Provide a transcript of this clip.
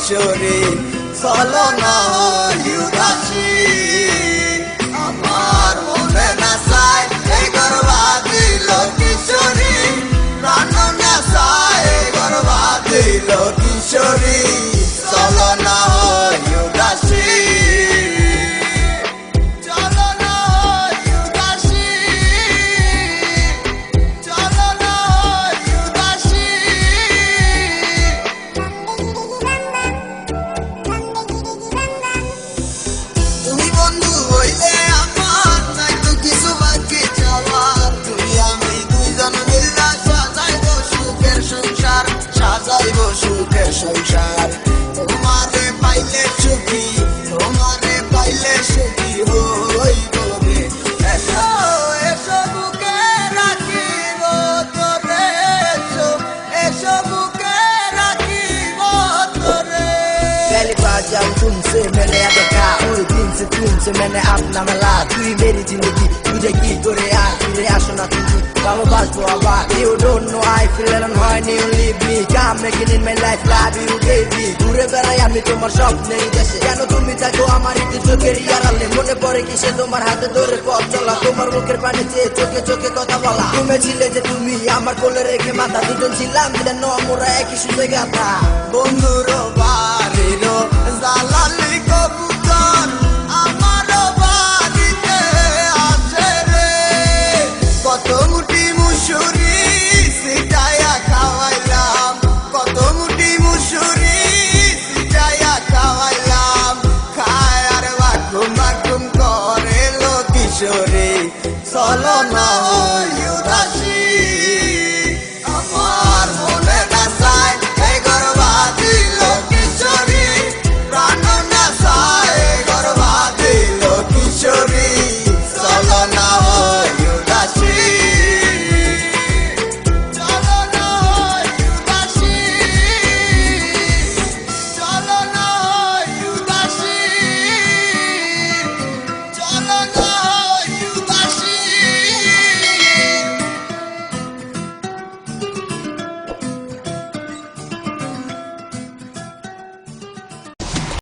কিশোরী চলো না উদাসী আমার মনে না চাই এই গর্বা দিল কিশোরী প্রাণ না চাই গর্বা দিল কিশোরী চলো না উদাসী সুখের সংসার তোমারে পাইলে সুখী তোমারে পাইলে সুখী হইব রে এসো এসো বুকে রাখিব তোরে এসো বুকে রাখিব তোরে पहली बार जब तुमसे मैंने देखा उस दिन से तुमसे मैंने अपना मिला तू ही मेरी जिंदगी तुझे की करे यार तुझे आशना तुझे Mama bas for a while You don't know how I feel and how you leave me Come making in my life love you gave me দূরে বেড়াই আমি তোমার স্বপ্নের দেশে কেন তুমি থাকো আমার একটু চোখের আড়ালে মনে পড়ে কিসে তোমার হাতে ধরে পথ চলা তোমার মুখের পানে চেয়ে চোখে চোখে কথা বলা তুমি ছিলে যে তুমি আমার কোলে রেখে মাথা দুজন ছিলাম দিলেন মোরা একই সুযোগ গাথা বন্ধুর বাড়ির জালালি কবুতর আমার বাড়িতে আছে রে কত মুটি মুসুরি